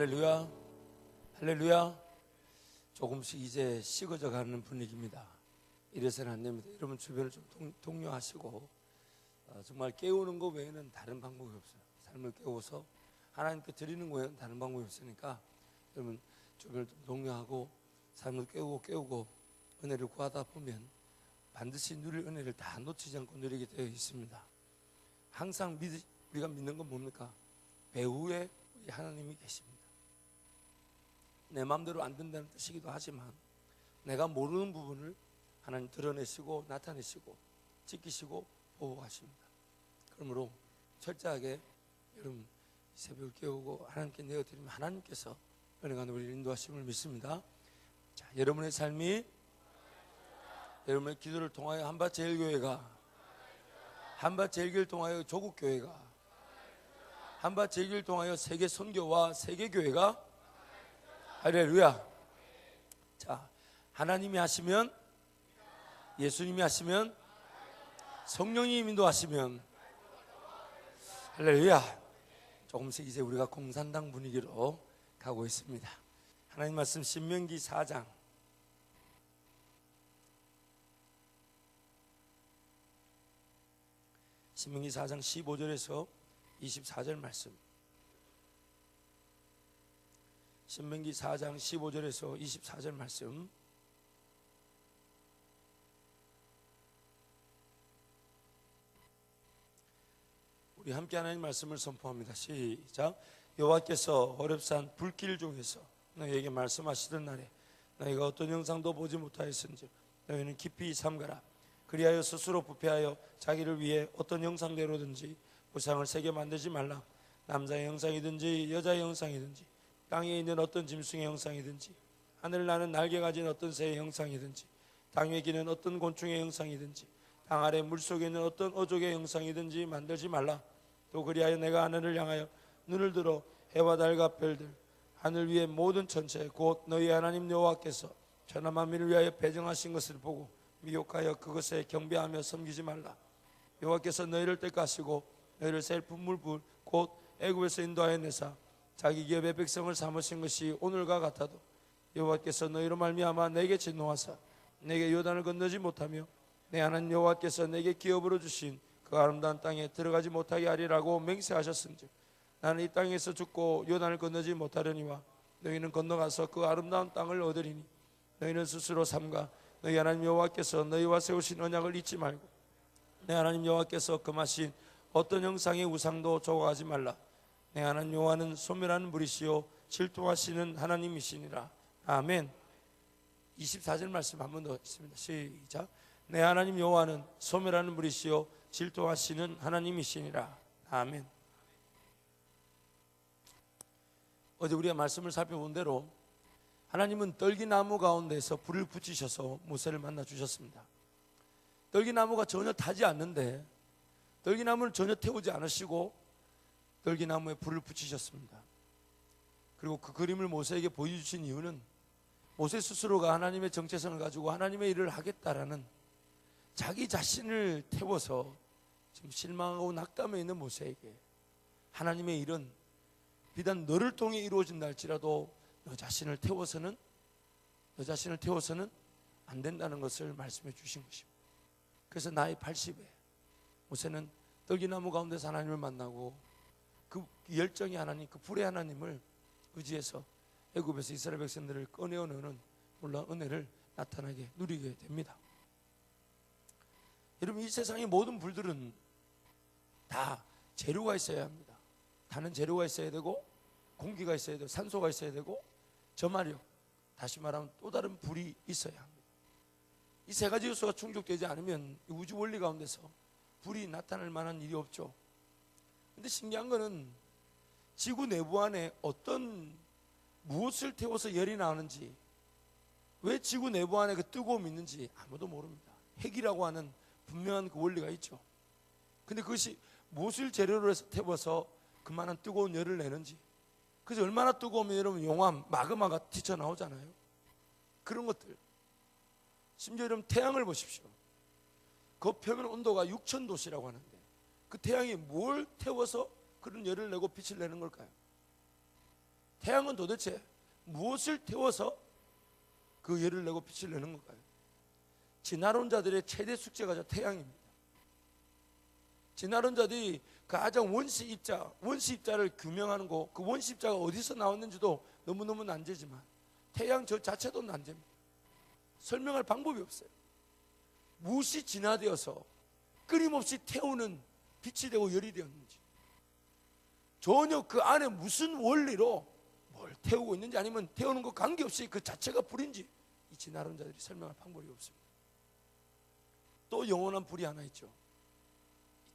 할렐루야, 할렐루야. 조금씩 이제 식어져 가는 분위기입니다. 이래서는 안 됩니다. 여러분 주변을 좀 독려하시고 정말 깨우는 것 외에는 다른 방법이 없어요. 삶을 깨워서 하나님께 드리는 거 외에는 다른 방법이 없으니까 여러분 주변을 좀 독려하고 삶을 깨우고 은혜를 구하다 보면 반드시 누릴 은혜를 다 놓치지 않고 누리게 되어 있습니다. 항상 우리가 믿는 건 뭡니까? 배후에 우리 하나님이 계십니다. 내 마음대로 안 된다는 뜻이기도 하지만 내가 모르는 부분을 하나님 드러내시고 나타내시고 지키시고 보호하십니다. 그러므로 철저하게 여러분 새벽을 깨우고 하나님께 내어드리면 하나님께서 은혜가 우리를 인도하심을 믿습니다. 자, 여러분의 삶이 여러분의 기도를 통하여 한밭제일교회가 한밭제일교회를 통하여 조국교회가 한밭제일교회를 통하여 세계 선교와 세계교회가 할렐루야. 자, 하나님이 하시면, 예수님이 하시면, 성령님이 인도하시면 할렐루야. 조금씩 이제 우리가 공산당 분위기로 가고 있습니다. 하나님 말씀 신명기 4장 신명기 4장 15절에서 24절 말씀. 신명기 4장 15절에서 24절 말씀. 우리 함께 하나님 말씀을 선포합니다. 시작. 여호와께서 호렙산 불길 중에서 너희에게 말씀하시던 날에 너희가 어떤 형상도 보지 못하였은즉 너희는 깊이 삼가라. 그리하여 스스로 부패하여 자기를 위해 어떤 형상대로든지 우상을 새겨 만들지 말라. 남자의 형상이든지 여자의 형상이든지 땅에 있는 어떤 짐승의 형상이든지 하늘 나는 날개 가진 어떤 새의 형상이든지 땅 위에 기는 어떤 곤충의 형상이든지 땅 아래 물속에 있는 어떤 어족의 형상이든지 만들지 말라. 또 그리하여 내가 하늘을 향하여 눈을 들어 해와 달과 별들 하늘 위의 모든 천체 곧 너희 하나님 여호와께서 천하 만민을 위하여 배정하신 것을 보고 미혹하여 그것에 경배하며 섬기지 말라. 여호와께서 너희를 택하시고 너희를 셀 분물불 곧 애굽에서 인도하여 내사 자기 기업의 백성을 삼으신 것이 오늘과 같아도 여호와께서 너희로 말미암아 내게 진노하사 내게 요단을 건너지 못하며 내 하나님 여호와께서 내게 기업으로 주신 그 아름다운 땅에 들어가지 못하게 하리라고 맹세하셨은즉 나는 이 땅에서 죽고 요단을 건너지 못하려니와 너희는 건너가서 그 아름다운 땅을 얻으리니 너희는 스스로 삼가 너희 하나님 여호와께서 너희와 세우신 언약을 잊지 말고 내 하나님 여호와께서 금하신 어떤 형상의 우상도 조각하지 말라. 내 하나님 여호와는 소멸하는 분이시요 질투하시는 하나님이시니라. 아멘. 24절 말씀 한 번 더 있습니다. 시작. 내 하나님 여호와는 소멸하는 분이시요 질투하시는 하나님이시니라. 아멘. 어제 우리가 말씀을 살펴본 대로 하나님은 떨기나무 가운데서 불을 붙이셔서 모세를 만나 주셨습니다. 떨기나무가 전혀 타지 않는데 떨기나무를 전혀 태우지 않으시고 떨기나무에 불을 붙이셨습니다. 그리고 그 그림을 모세에게 보여주신 이유는 모세 스스로가 하나님의 정체성을 가지고 하나님의 일을 하겠다라는 자기 자신을 태워서 지금 실망하고 낙담해 있는 모세에게 하나님의 일은 비단 너를 통해 이루어진다 할지라도 너 자신을 태워서는 안 된다는 것을 말씀해 주신 것입니다. 그래서 나이 80에 모세는 떨기나무 가운데서 하나님을 만나고 그 열정의 하나님, 그 불의 하나님을 의지해서 애굽에서 이스라엘 백성들을 꺼내어내는 놀라운 은혜를 나타나게 누리게 됩니다. 여러분, 이 세상의 모든 불들은 다 재료가 있어야 합니다. 타는 재료가 있어야 되고 공기가 있어야 되고 산소가 있어야 되고 점화력, 다시 말하면 또 다른 불이 있어야 합니다. 이 세 가지 요소가 충족되지 않으면 우주 원리 가운데서 불이 나타날 만한 일이 없죠. 근데 신기한 거는 지구 내부 안에 어떤 무엇을 태워서 열이 나오는지, 왜 지구 내부 안에 그 뜨거움이 있는지 아무도 모릅니다. 핵이라고 하는 분명한 그 원리가 있죠. 근데 그것이 무엇을 재료로 해서 태워서 그만한 뜨거운 열을 내는지, 그래서 얼마나 뜨거우면 여러분 용암, 마그마가 튀쳐나오잖아요. 그런 것들. 심지어 여러분 태양을 보십시오. 그 표면 온도가 6000도씨라고 하는데 그 태양이 뭘 태워서 그런 열을 내고 빛을 내는 걸까요? 태양은 도대체 무엇을 태워서 그 열을 내고 빛을 내는 건가요? 진화론 자들의 최대 숙제가 저 태양입니다. 진화론 자들이 가장 원시 입자를 규명하는 거, 그 원시 입자가 어디서 나왔는지도 너무너무 난제지만 태양 저 자체도 난제입니다. 설명할 방법이 없어요. 무엇이 진화되어서 끊임없이 태우는 빛이 되고 열이 되었는지, 전혀 그 안에 무슨 원리로 뭘 태우고 있는지, 아니면 태우는 것 관계없이 그 자체가 불인지 이 진화론자들이 설명할 방법이 없습니다. 또 영원한 불이 하나 있죠.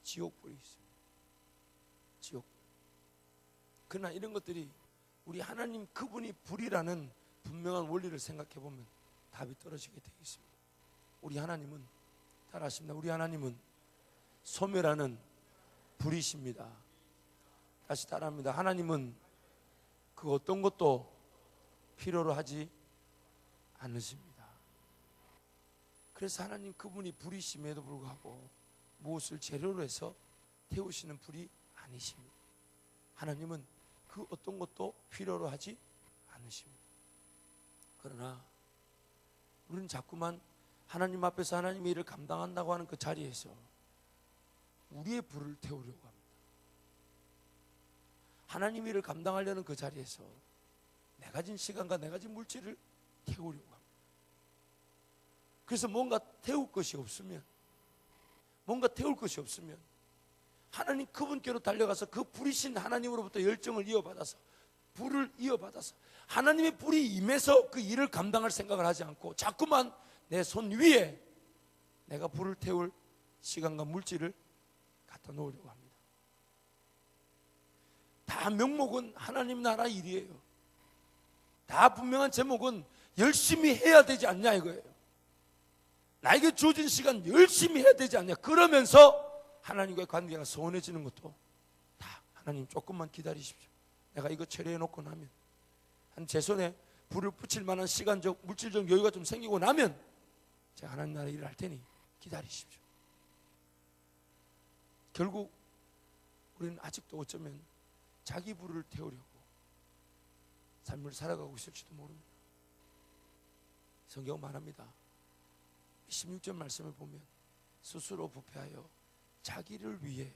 지옥불이 있습니다. 지옥불. 그러나 이런 것들이 우리 하나님 그분이 불이라는 분명한 원리를 생각해 보면 답이 떨어지게 되어 있습니다. 우리 하나님은, 잘 아십니다. 우리 하나님은 소멸하는 불이십니다. 다시 따라합니다. 하나님은 그 어떤 것도 필요로 하지 않으십니다. 그래서 하나님 그분이 불이심에도 불구하고 무엇을 재료로 해서 태우시는 불이 아니십니다. 하나님은 그 어떤 것도 필요로 하지 않으십니다. 그러나 우리는 자꾸만 하나님 앞에서 하나님의 일을 감당한다고 하는 그 자리에서 우리의 불을 태우려고 합니다. 하나님의 일을 감당하려는 그 자리에서 내 가진 시간과 내 가진 물질을 태우려고 합니다. 그래서 뭔가 태울 것이 없으면 하나님 그분께로 달려가서 그 불이신 하나님으로부터 열정을 이어받아서, 불을 이어받아서 하나님의 불이 임해서 그 일을 감당할 생각을 하지 않고 자꾸만 내 손 위에 내가 불을 태울 시간과 물질을 갖다 놓으려고 합니다. 다 명목은 하나님 나라 일이에요. 다 분명한 제목은 열심히 해야 되지 않냐 이거예요. 나에게 주어진 시간 열심히 해야 되지 않냐. 그러면서 하나님과의 관계가 소원해지는 것도 다 하나님 조금만 기다리십시오. 내가 이거 처리해 놓고 나면, 한 제 손에 불을 붙일 만한 시간적 물질적 여유가 좀 생기고 나면 제가 하나님 나라 일을 할 테니 기다리십시오. 결국 우리는 아직도 어쩌면 자기 불을 태우려고 삶을 살아가고 있을지도 모릅니다. 성경은 말합니다. 16절 말씀을 보면 스스로 부패하여 자기를 위해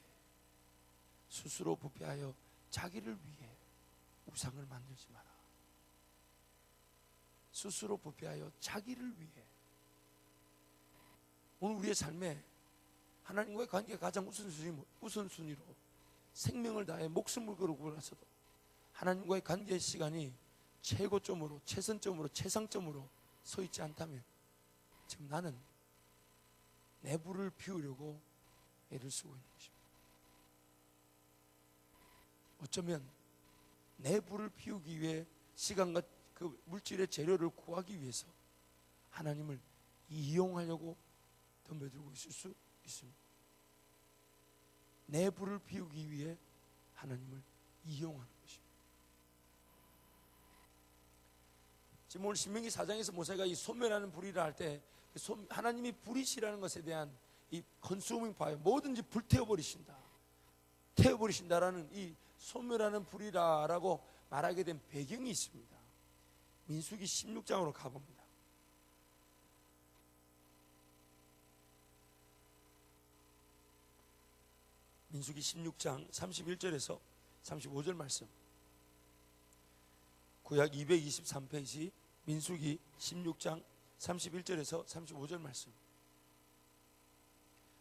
우상을 만들지 마라. 스스로 부패하여 자기를 위해. 오늘 우리의 삶에 하나님과의 관계가 가장 우선순위로 생명을 다해 목숨을 걸고 나서도 하나님과의 관계의 시간이 최고점으로, 최선점으로, 최상점으로 서 있지 않다면 지금 나는 내 불을 피우려고 애를 쓰고 있는 것입니다. 어쩌면 내 불을 피우기 위해 시간과 그 물질의 재료를 구하기 위해서 하나님을 이용하려고 덤벼들고 있을 수 있습니다. 내 불을 피우기 위해 하나님을 이용하는 것입니다. 지금 오늘 신명기 4장에서 모세가 이 소멸하는 불이라 할 때 하나님이 불이시라는 것에 대한 이 컨슈밍 파이어, 뭐든지 태워버리신다라는 이 소멸하는 불이라고 말하게 된 배경이 있습니다. 민수기 16장으로 가봅니다. 민수기 16장 31절에서 35절 말씀. 구약 223페이지 민수기 16장 31절에서 35절 말씀.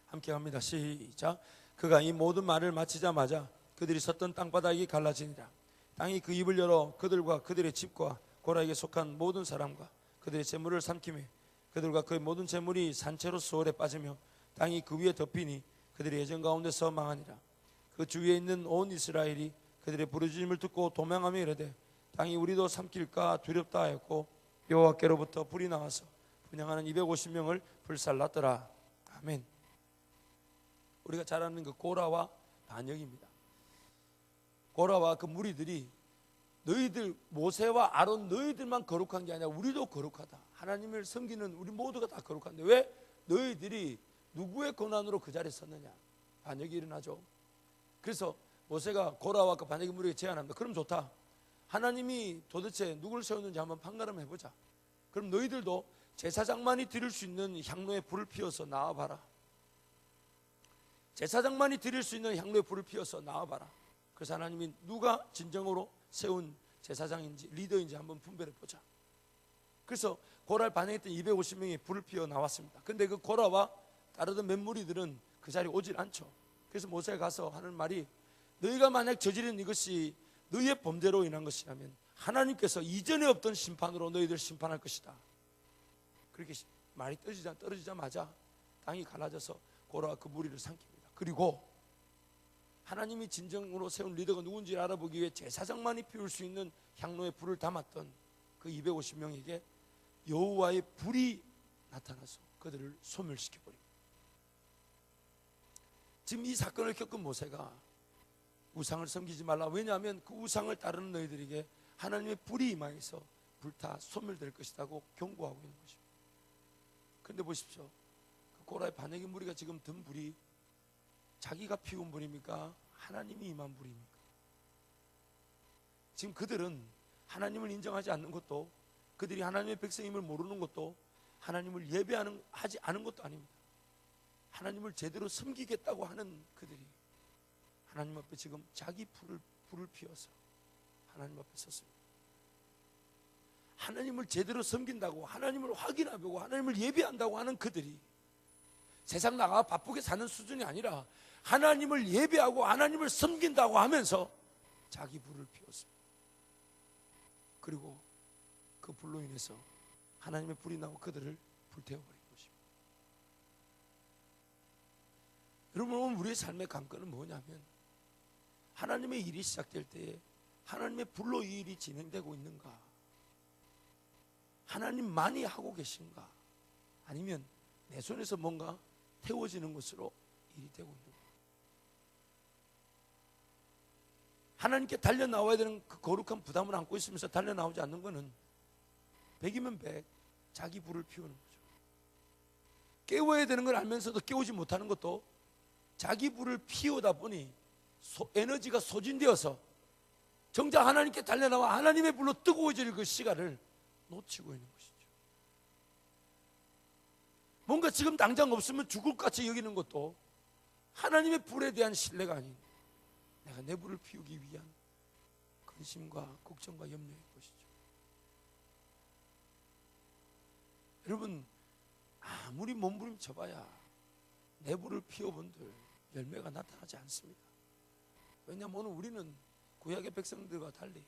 함께 합니다. 시작. 그가 이 모든 말을 마치자마자 그들이 섰던 땅바닥이 갈라지니라. 땅이 그 입을 열어 그들과 그들의 집과 고라에게 속한 모든 사람과 그들의 재물을 삼키매 그들과 그의 모든 재물이 산채로 수월에 빠지며 땅이 그 위에 덮이니 그들의 예전 가운데서 망하니라. 그 주위에 있는 온 이스라엘이 그들의 부르짖음을 듣고 도망하며 이르되 땅이 우리도 삼킬까 두렵다 하였고 여호와께로부터 불이 나와서 분향하는 250명을 불살랐더라. 아멘. 우리가 잘 아는 그 고라와 반역입니다. 고라와 그 무리들이 너희들, 모세와 아론 너희들만 거룩한 게 아니라 우리도 거룩하다. 하나님을 섬기는 우리 모두가 다 거룩한데 왜 너희들이 누구의 권한으로 그 자리에 섰느냐. 반역이 일어나죠. 그래서 모세가 고라와 그 반역의 무리에게 제안합니다. 그럼 좋다. 하나님이 도대체 누굴 세웠는지 한번 판가름 해보자. 그럼 너희들도 제사장만이 드릴 수 있는 향로에 불을 피워서 나와봐라. 제사장만이 드릴 수 있는 향로에 불을 피워서 나와봐라. 그래서 하나님이 누가 진정으로 세운 제사장인지 리더인지 한번 분별해보자. 그래서 고라를 반영했던 250명이 불을 피워 나왔습니다. 근데 그 고라와 따르던 몇 무리들은 그 자리에 오질 않죠. 그래서 모세가 가서 하는 말이, 너희가 만약 저지른 이것이 너희의 범죄로 인한 것이라면 하나님께서 이전에 없던 심판으로 너희들 심판할 것이다. 그렇게 말이 떨어지자마자 땅이 갈라져서 고라와 그 무리를 삼킵니다. 그리고 하나님이 진정으로 세운 리더가 누군지 알아보기 위해 제사장만이 피울 수 있는 향로에 불을 담았던 그 250명에게 여호와의 불이 나타나서 그들을 소멸시켜버립니다. 지금 이 사건을 겪은 모세가 우상을 섬기지 말라. 왜냐하면 그 우상을 따르는 너희들에게 하나님의 불이 임하여서 불타 소멸될 것이라고 경고하고 있는 것입니다. 그런데 보십시오. 그 고라의 반역의 무리가 지금 든 불이 자기가 피운 불입니까? 하나님이 임한 불입니까? 지금 그들은 하나님을 인정하지 않는 것도, 그들이 하나님의 백성임을 모르는 것도, 하나님을 예배하지 않은 것도 아닙니다. 하나님을 제대로 섬기겠다고 하는 그들이 하나님 앞에 지금 자기 불을 피워서 하나님 앞에 섰습니다. 하나님을 제대로 섬긴다고, 하나님을 확인하고 하나님을 예배한다고 하는 그들이 세상 나가 바쁘게 사는 수준이 아니라 하나님을 예배하고 하나님을 섬긴다고 하면서 자기 불을 피웠습니다. 그리고 그 불로 인해서 하나님의 불이 나고 그들을 불태워버린 것입니다. 여러분, 우리의 삶의 관건은 뭐냐면, 하나님의 일이 시작될 때에 하나님의 불로 이 일이 진행되고 있는가, 하나님만이 하고 계신가, 아니면 내 손에서 뭔가 태워지는 것으로 일이 되고 있는가. 하나님께 달려나와야 되는 그 거룩한 부담을 안고 있으면서 달려나오지 않는 것은 100이면 100 자기 불을 피우는 거죠. 깨워야 되는 걸 알면서도 깨우지 못하는 것도 자기 불을 피우다 보니 에너지가 소진되어서 정작 하나님께 달려나와 하나님의 불로 뜨거워질 그 시간을 놓치고 있는 것이죠. 뭔가 지금 당장 없으면 죽을 것 같이 여기는 것도 하나님의 불에 대한 신뢰가 아닌, 내가 내 불을 피우기 위한 근심과 걱정과 염려일 것이죠. 여러분, 아무리 몸부림쳐봐야 내 불을 피워본들 열매가 나타나지 않습니다. 왜냐하면 오늘 우리는 구약의 백성들과 달리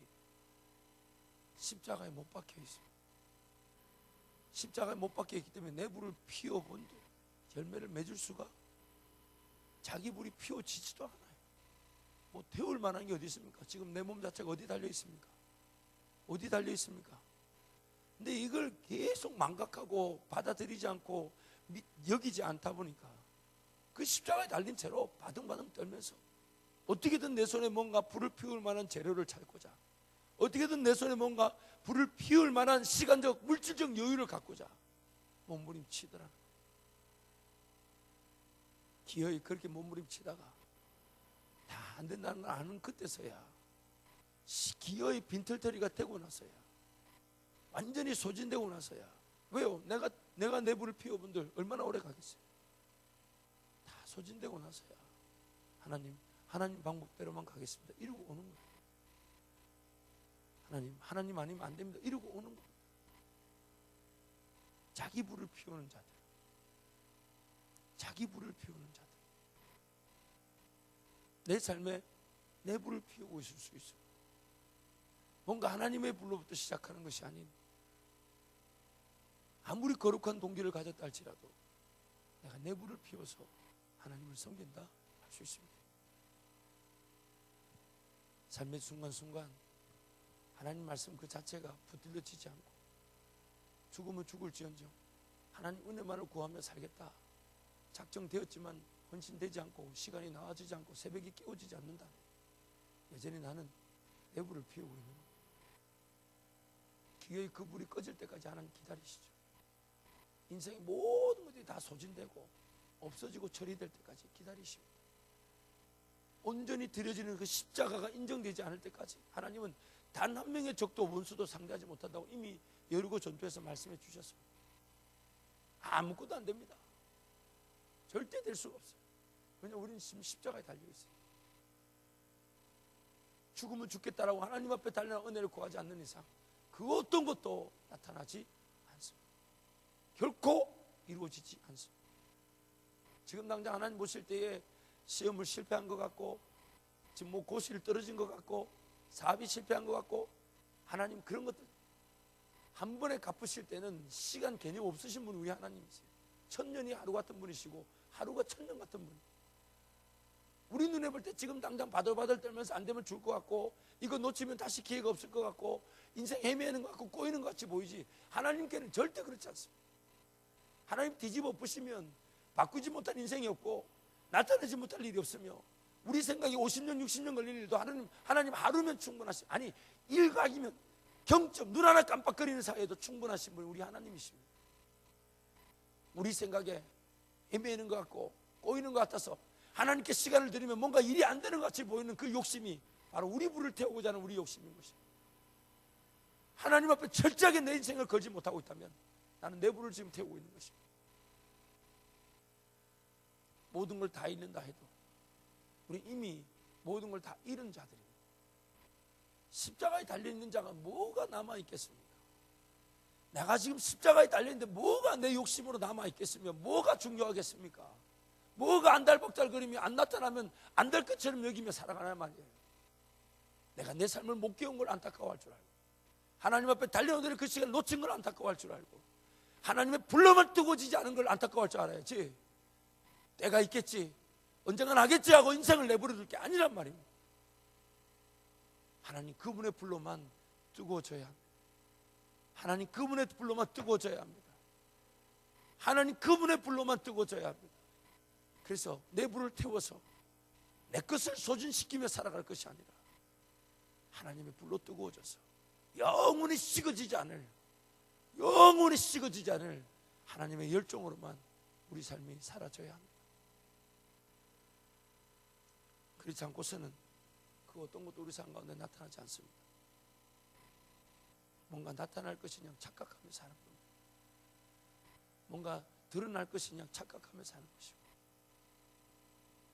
십자가에 못 박혀 있습니다. 십자가에 못 박혀 있기 때문에 내 불을 피워본들 열매를 맺을 수가, 자기 불이 피워지지도 않아요. 뭐 태울 만한 게 어디 있습니까? 지금 내 몸 자체가 어디 달려 있습니까? 어디 달려 있습니까? 근데 이걸 계속 망각하고 받아들이지 않고 여기지 않다 보니까 그 십자가에 달린 채로 바등바등 떨면서 어떻게든 내 손에 뭔가 불을 피울 만한 재료를 찾고자, 어떻게든 내 손에 뭔가 불을 피울 만한 시간적 물질적 여유를 갖고자 몸부림치더라. 기어이 그렇게 몸부림치다가 다 안 된다는 걸 아는 그때서야, 기어이 빈털터리가 되고 나서야, 완전히 소진되고 나서야. 왜요? 내가 내 불을 피워본들 얼마나 오래 가겠어요? 다 소진되고 나서야 하나님 방법대로만 가겠습니다 이러고 오는 거예요. 하나님 아니면 안 됩니다 이러고 오는 거예요. 자기 불을 피우는 자들, 자기 불을 피우는 자들. 내 삶에 내 불을 피우고 있을 수 있어요. 뭔가 하나님의 불로부터 시작하는 것이 아닌, 아무리 거룩한 동기를 가졌다 할지라도 내가 내 불을 피워서 하나님을 섬긴다 할 수 있습니다. 삶의 순간순간 하나님 말씀 그 자체가 붙들려지지 않고, 죽으면 죽을지언정 하나님 은혜만을 구하며 살겠다 작정되었지만 헌신되지 않고, 시간이 나아지지 않고, 새벽이 깨워지지 않는다, 여전히 나는 내 불을 피우고 있는 거예요. 기어이 그 불이 꺼질 때까지 하나님 기다리시죠. 인생의 모든 것들이 다 소진되고 없어지고 처리될 때까지 기다리십니다. 온전히 드려지는 그 십자가가 인정되지 않을 때까지 하나님은 단 한 명의 적도 원수도 상대하지 못한다고 이미 여리고 전투에서 말씀해 주셨습니다. 아무것도 안 됩니다. 절대 될 수가 없어요. 왜냐하면 우리는 십자가에 달려 있어요. 죽으면 죽겠다라고 하나님 앞에 달려나 은혜를 구하지 않는 이상 그 어떤 것도 나타나지 않습니다. 결코 이루어지지 않습니다. 지금 당장 하나님 보실 때에 시험을 실패한 것 같고 지금 뭐 고시를 떨어진 것 같고 사업이 실패한 것 같고 하나님 그런 것들 한 번에 갚으실 때는 시간 개념 없으신 분이 우리 하나님이세요. 천년이 하루 같은 분이시고 하루가 천년 같은 분. 우리 눈에 볼 때 지금 당장 바들바들 떨면서 안 되면 죽을 것 같고 이거 놓치면 다시 기회가 없을 것 같고 인생 헤매는 것 같고 꼬이는 것 같이 보이지 하나님께는 절대 그렇지 않습니다. 하나님 뒤집어 엎으시면 바꾸지 못할 인생이 없고 나타내지 못할 일이 없으며 우리 생각이 50년 60년 걸릴 일도 하나님 하루면 충분하시 아니 일각이면 경점 눈 하나 깜빡거리는 사이에도 충분하신 분이 우리 하나님이십니다. 우리 생각에 헤매는 것 같고 꼬이는 것 같아서 하나님께 시간을 들이면 뭔가 일이 안 되는 것 같이 보이는 그 욕심이 바로 우리 불을 태우고자 하는 우리 욕심인 것입니다. 하나님 앞에 철저하게 내 인생을 걸지 못하고 있다면 나는 내 불을 지금 태우고 있는 것입니다. 모든 걸 다 잃는다 해도 우리 이미 모든 걸 다 잃은 자들입니다. 십자가에 달려있는 자가 뭐가 남아있겠습니까? 내가 지금 십자가에 달려있는데 뭐가 내 욕심으로 남아있겠으며 뭐가 중요하겠습니까? 뭐가 안달복달거리며 안 나타나면 안 될 것처럼 여기며 살아가란 말이에요. 내가 내 삶을 못 깨운 걸 안타까워할 줄 알고 하나님 앞에 달려오는 그 시간을 놓친 걸 안타까워할 줄 알고 하나님의 불러만 뜨거워지지 않은 걸 안타까워할 줄 알아야지 때가 있겠지 언젠간 하겠지 하고 인생을 내버려둘 게 아니란 말입니다. 하나님 그분의 불로만 뜨거워져야 합니다. 하나님 그분의 불로만 뜨거워져야 합니다. 하나님 그분의 불로만 뜨거워져야 합니다. 그래서 내 불을 태워서 내 것을 소진시키며 살아갈 것이 아니라 하나님의 불로 뜨거워져서 영원히 식어지지 않을 하나님의 열정으로만 우리 삶이 사라져야 합니다. 그렇지 않고서는 그 어떤 것도 우리 삶 가운데 나타나지 않습니다. 뭔가 나타날 것이냐 착각하며 사는 겁니다. 뭔가 드러날 것이냐 착각하며 사는 것이고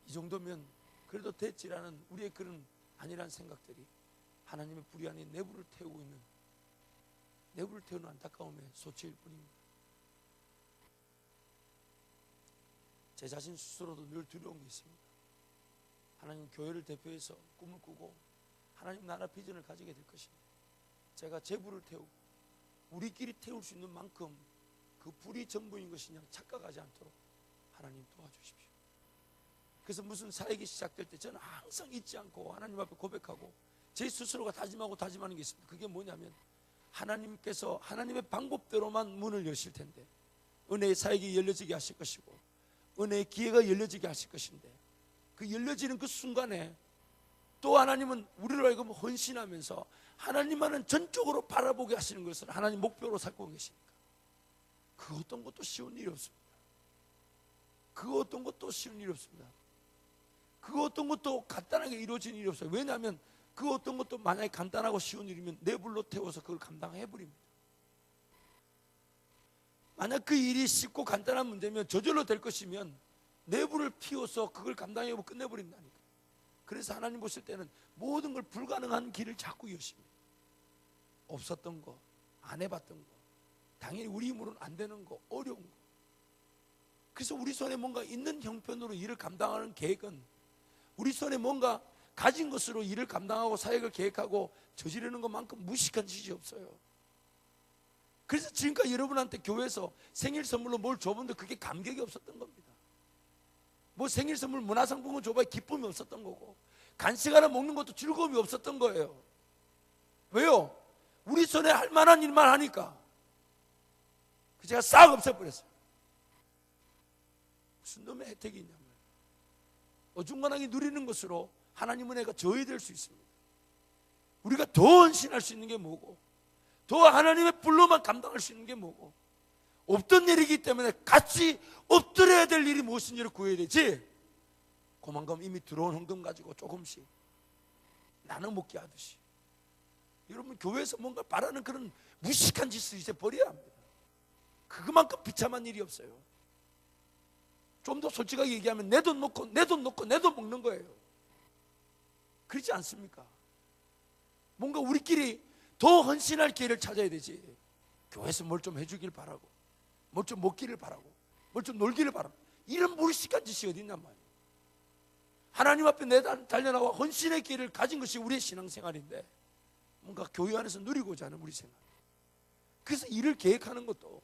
이 정도면 그래도 됐지라는 우리의 그런 아니란 생각들이 하나님의 불이 아닌 내부를 태우고 있는 내부를 태우는 안타까움의 소치일 뿐입니다. 제 자신 스스로도 늘 두려운 게 있습니다. 하나님 교회를 대표해서 꿈을 꾸고 하나님 나라 비전을 가지게 될 것입니다. 제가 제 불을 태우고 우리끼리 태울 수 있는 만큼 그 불이 전부인 것이냐 착각하지 않도록 하나님 도와주십시오. 그래서 무슨 사역이 시작될 때 저는 항상 잊지 않고 하나님 앞에 고백하고 제 스스로가 다짐하는 게 있습니다. 그게 뭐냐면 하나님께서 하나님의 방법대로만 문을 여실 텐데 은혜의 사역이 열려지게 하실 것이고 은혜의 기회가 열려지게 하실 것인데 그 열려지는 그 순간에 또 하나님은 우리를 하여금 헌신하면서 하나님만은 전적으로 바라보게 하시는 것을 하나님 목표로 삼고 계시니까 그 어떤 것도 쉬운 일이 없습니다. 그 어떤 것도 쉬운 일이 없습니다. 그 어떤 것도 간단하게 이루어진 일이 없어요. 왜냐하면 그 어떤 것도 만약에 간단하고 쉬운 일이면 내 불로 태워서 그걸 감당해버립니다. 만약 그 일이 쉽고 간단한 문제면 저절로 될 것이면 내 불을 피워서 그걸 감당해보고 끝내버린다니까. 그래서 하나님 보실 때는 모든 걸 불가능한 길을 자꾸 여십니다. 없었던 거, 안 해봤던 거, 당연히 우리 힘으로는 안 되는 거, 어려운 거. 그래서 우리 손에 뭔가 있는 형편으로 일을 감당하는 계획은 우리 손에 뭔가 가진 것으로 일을 감당하고 사역을 계획하고 저지르는 것만큼 무식한 짓이 없어요. 그래서 지금까지 여러분한테 교회에서 생일 선물로 뭘 줘본데 그게 감격이 없었던 겁니다. 뭐 생일 선물 문화상품을 줘봐야 기쁨이 없었던 거고 간식 하나 먹는 것도 즐거움이 없었던 거예요. 왜요? 우리 손에 할 만한 일만 하니까 제가 싹 없애버렸어요. 무슨 놈의 혜택이 있냐면 어중간하게 누리는 것으로 하나님 은혜가 저해될 수 있습니다. 우리가 더 헌신할 수 있는 게 뭐고 더 하나님의 불로만 감당할 수 있는 게 뭐고 없던 일이기 때문에 같이 엎드려야 될 일이 무엇인지를 구해야 되지. 고만금 이미 들어온 헌금 가지고 조금씩 나눠 먹게 하듯이 여러분 교회에서 뭔가 바라는 그런 무식한 짓을 이제 버려야 합니다. 그만큼 비참한 일이 없어요. 좀 더 솔직하게 얘기하면 내 돈 놓고 내 돈 먹는 거예요. 그렇지 않습니까? 뭔가 우리끼리 더 헌신할 기회를 찾아야 되지. 교회에서 뭘 좀 해주길 바라고, 뭘 좀 먹기를 바라고, 뭘 좀 놀기를 바라고, 이런 무식한 짓이 어디 있냔 말이에요. 하나님 앞에 달려나와 헌신의 기회를 가진 것이 우리의 신앙생활인데 뭔가 교회 안에서 누리고자 하는 우리 생활. 그래서 일을 계획하는 것도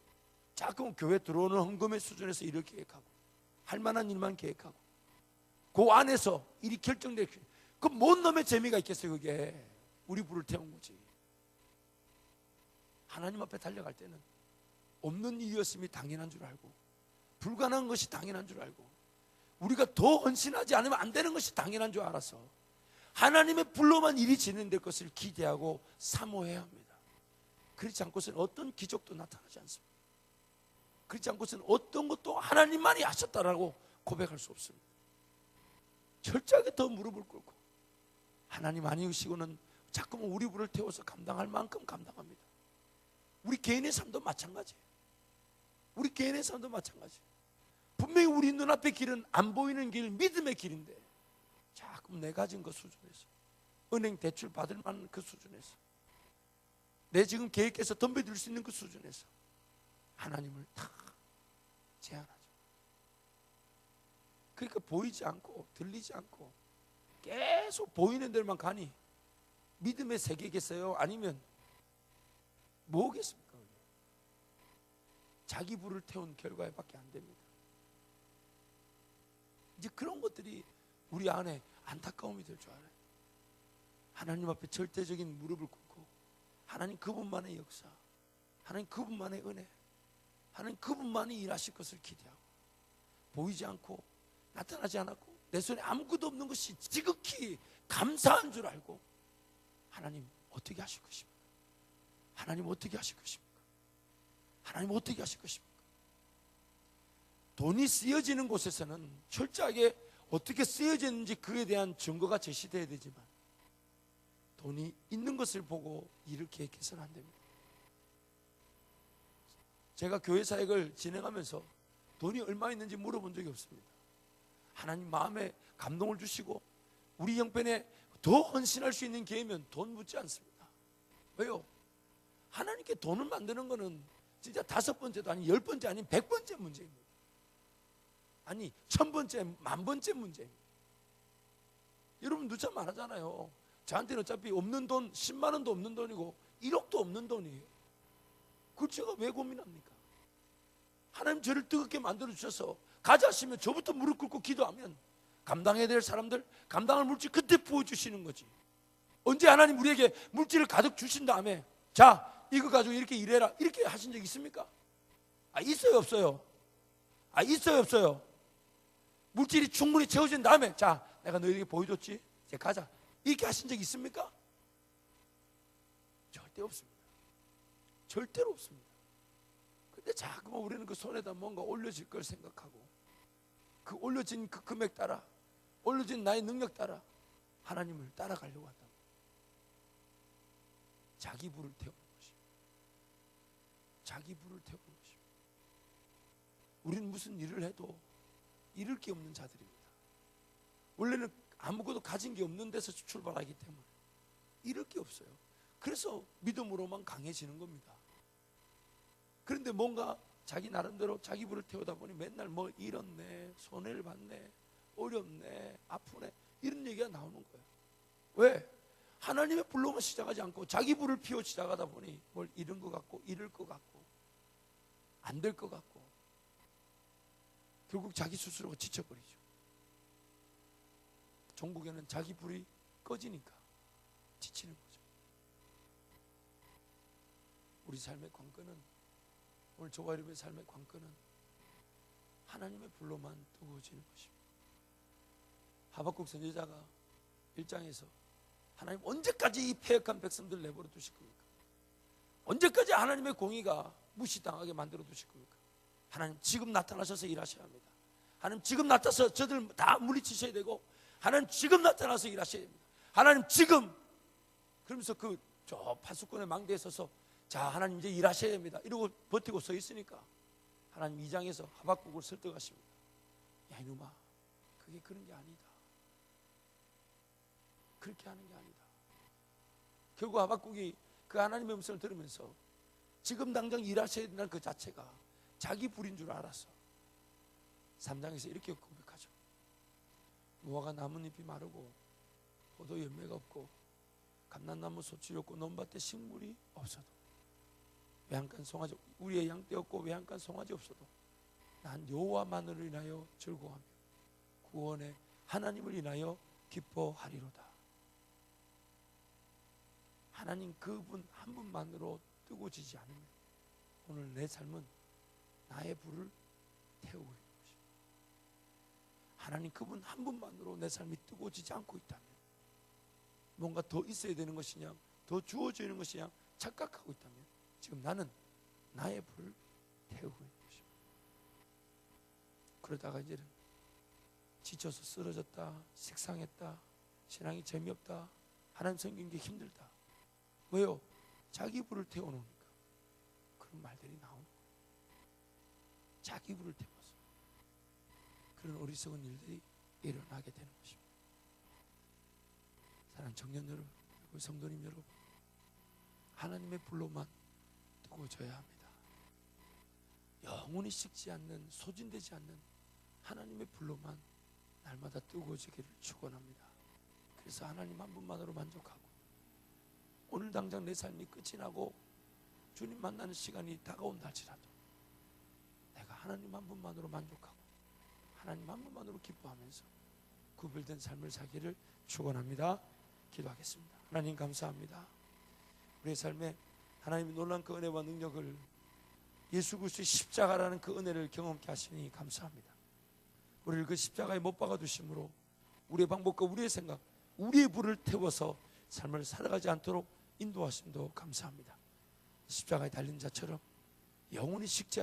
자꾸 교회 들어오는 헌금의 수준에서 일을 계획하고 할 만한 일만 계획하고 그 안에서 일이 결정되게, 그 뭔 놈의 재미가 있겠어요. 그게 우리 불을 태운 거지. 하나님 앞에 달려갈 때는 없는 일이었음이 당연한 줄 알고, 불가능한 것이 당연한 줄 알고, 우리가 더 헌신하지 않으면 안 되는 것이 당연한 줄 알아서 하나님의 불로만 일이 진행될 것을 기대하고 사모해야 합니다. 그렇지 않고서는 어떤 기적도 나타나지 않습니다. 그렇지 않고서는 어떤 것도 하나님만이 하셨다라고 고백할 수 없습니다. 철저하게 더 무릎을 꿇고 하나님 아니시고는 자꾸만 우리 불을 태워서 감당할 만큼 감당합니다. 우리 개인의 삶도 마찬가지예요. 우리 개인의 삶도 마찬가지예요. 분명히 우리 눈앞의 길은 안 보이는 길, 믿음의 길인데 자꾸 내 가진 그 수준에서, 은행 대출 받을 만한 그 수준에서, 내 지금 계획해서 덤벼들 수 있는 그 수준에서 하나님을 다 제한하죠. 그러니까 보이지 않고 들리지 않고 계속 보이는 데만 가니 믿음의 세계겠어요? 아니면 뭐겠습니까? 자기 불을 태운 결과에밖에 안 됩니다. 이제 그런 것들이 우리 안에 안타까움이 될 줄 알아요. 하나님 앞에 절대적인 무릎을 꿇고 하나님 그분만의 역사, 하나님 그분만의 은혜, 하나님 그분만이 일하실 것을 기대하고, 보이지 않고 나타나지 않았고 내 손에 아무것도 없는 것이 지극히 감사한 줄 알고, 하나님 어떻게 하실 것입니까? 하나님 어떻게 하실 것입니까? 하나님 어떻게 하실 것입니까? 돈이 쓰여지는 곳에서는 철저하게 어떻게 쓰여졌는지 그에 대한 증거가 제시되어야 되지만, 돈이 있는 것을 보고 일을 계획해서는 안 됩니다. 제가 교회 사역을 진행하면서 돈이 얼마 있는지 물어본 적이 없습니다. 하나님 마음에 감동을 주시고 우리 형편에 더 헌신할 수 있는 기회면 돈 묻지 않습니다. 왜요? 하나님께 돈을 만드는 거는 진짜 5번째도 아닌 10번째 아닌 100번째 문제입니다. 아니 1000번째, 10,000번째 문제입니다. 여러분 누차 말하잖아요. 저한테는 어차피 없는 돈 10만 원도 없는 돈이고 1억도 없는 돈이에요. 그걸 제가 왜 고민합니까? 하나님 저를 뜨겁게 만들어주셔서 가자 하시면 저부터 무릎 꿇고 기도하면 감당해야 될 사람들, 감당할 물질 그때 부어주시는 거지. 언제 하나님 우리에게 물질을 가득 주신 다음에 자 이거 가지고 이렇게 일해라 이렇게 하신 적 있습니까? 있어요 없어요? 있어요 없어요? 물질이 충분히 채워진 다음에 자 내가 너희에게 보여줬지 이제 가자 이렇게 하신 적 있습니까? 절대 없습니다. 절대로 없습니다. 근데 자꾸만 우리는 그 손에다 뭔가 올려질 걸 생각하고 그 올려진 그 금액 따라, 올려진 나의 능력 따라 하나님을 따라가려고 한다. 자기 불을 태우는 것입니다. 자기 불을 태우는 것입니다. 우리는 무슨 일을 해도 잃을 게 없는 자들입니다. 원래는 아무것도 가진 게 없는 데서 출발하기 때문에 잃을 게 없어요. 그래서 믿음으로만 강해지는 겁니다. 그런데 뭔가 자기 나름대로 자기 불을 태우다 보니 맨날 뭐 잃었네, 손해를 봤네, 어렵네, 아프네 이런 얘기가 나오는 거예요. 왜? 하나님의 불로만 시작하지 않고 자기 불을 피워 시작하다 보니 뭘 잃은 것 같고 잃을 것 같고 안 될 것 같고 결국 자기 스스로가 지쳐버리죠. 종국에는 자기 불이 꺼지니까 지치는 거죠. 우리 삶의 관건은, 오늘 저와 여러분의 삶의 관건은 하나님의 불로만 뜨거워지는 것입니다. 하박국 선지자가 1장에서 하나님 언제까지 이 패역한 백성들 내버려 두실 겁니까? 언제까지 하나님의 공의가 무시당하게 만들어 두실 겁니까? 하나님 지금 나타나셔서 일하셔야 합니다. 하나님 지금 나타나서 저들 다 물리치셔야 되고 하나님 지금 나타나서 일하셔야 됩니다. 하나님 지금, 그러면서 그 저 파수꾼의 망대에 서서 자, 하나님 이제 일하셔야 됩니다 이러고 버티고 서 있으니까 하나님 2장에서 하박국을 설득하십니다. 야, 이놈아, 그게 그런 게 아니다. 그렇게 하는 게 아니다. 결국 하박국이 그 하나님의 음성을 들으면서 지금 당장 일하셔야 된다는 그 자체가 자기 불인 줄 알았어. 3장에서 이렇게 고백하죠. 무화과 나뭇잎이 마르고 포도 열매가 없고 감람나무 소출이 없고 논밭에 식물이 없어도 외양간 송아지, 우리의 양떼 없고 외양간 송아지 없어도 난 여호와만으로 인하여 즐거워하며 구원의 하나님을 인하여 기뻐하리로다. 하나님 그분 한 분만으로 뜨거워지지 않으면 오늘 내 삶은 나의 불을 태우고 있는 것입니다. 하나님 그분 한 분만으로 내 삶이 뜨거워지지 않고 있다면 뭔가 더 있어야 되는 것이냐, 더 주어지는 것이냐 착각하고 있다면 지금 나는 나의 불을 태우고 있는 것입니다. 그러다가 이제는 지쳐서 쓰러졌다, 식상했다, 신앙이 재미없다, 하나님 섬기는 게 힘들다. 왜요? 자기 불을 태워놓으니까 그런 말들이 나오는 거예요. 자기 불을 태워서 그런 어리석은 일들이 일어나게 되는 것입니다. 사랑하는 청년 여러분, 그리고 성도님 여러분, 하나님의 불로만 뜨거워져야 합니다. 영원히 식지 않는, 소진되지 않는 하나님의 불로만 날마다 뜨거워지기를 축원합니다. 그래서 하나님 한 분만으로 만족하고 오늘 당장 내 삶이 끝이 나고 주님 만나는 시간이 다가온다 할지라도 내가 하나님 한 분만으로 만족하고 하나님 한 분만으로 기뻐하면서 구별된 삶을 살기를 축원합니다. 기도하겠습니다. 하나님 감사합니다. 우리의 삶에 하나님의 놀라운 그 은혜와 능력을 예수 그리스도의 십자가라는 그 은혜를 경험케 하시니 감사합니다. 우리를 그 십자가에 못 박아 두심으로 우리의 방법과 우리의 생각, 우리의 불을 태워서 삶을 살아가지 않도록 인도하심도 감사합니다. 십자가에 달린 자처럼 영원히 식지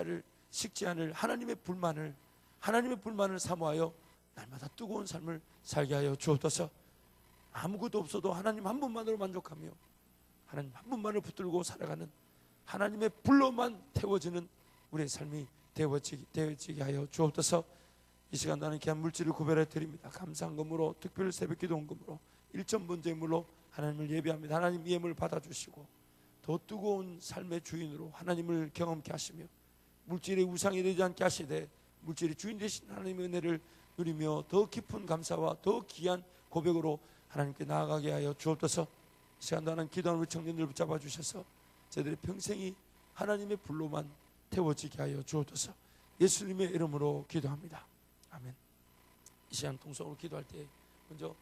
않을 하나님의 불만을 사모하여 날마다 뜨거운 삶을 살게 하여 주옵소서. 아무것도 없어도 하나님 한 분만으로 만족하며 하나님 한 분만을 붙들고 살아가는 하나님의 불로만 태워지는 우리의 삶이 되어지게 하여 주옵소서. 이 시간 나는 귀한 물질을 구별해 드립니다. 감사한 금으로, 특별 새벽기도 헌금으로, 일천번제물로 하나님을 예배합니다. 하나님 이 예물 받아주시고 더 뜨거운 삶의 주인으로 하나님을 경험케 하시며 물질의 우상이 되지 않게 하시되 물질의 주인 되신 하나님의 은혜를 누리며 더 깊은 감사와 더 귀한 고백으로 하나님께 나아가게 하여 주옵소서. 이 시간 나는 기도하는 우리 청년들 붙잡아 주셔서 저희들의 평생이 하나님의 불로만 태워지게 하여 주옵소서. 예수님의 이름으로 기도합니다. 아멘. 이 시간 통성으로 기도할 때 먼저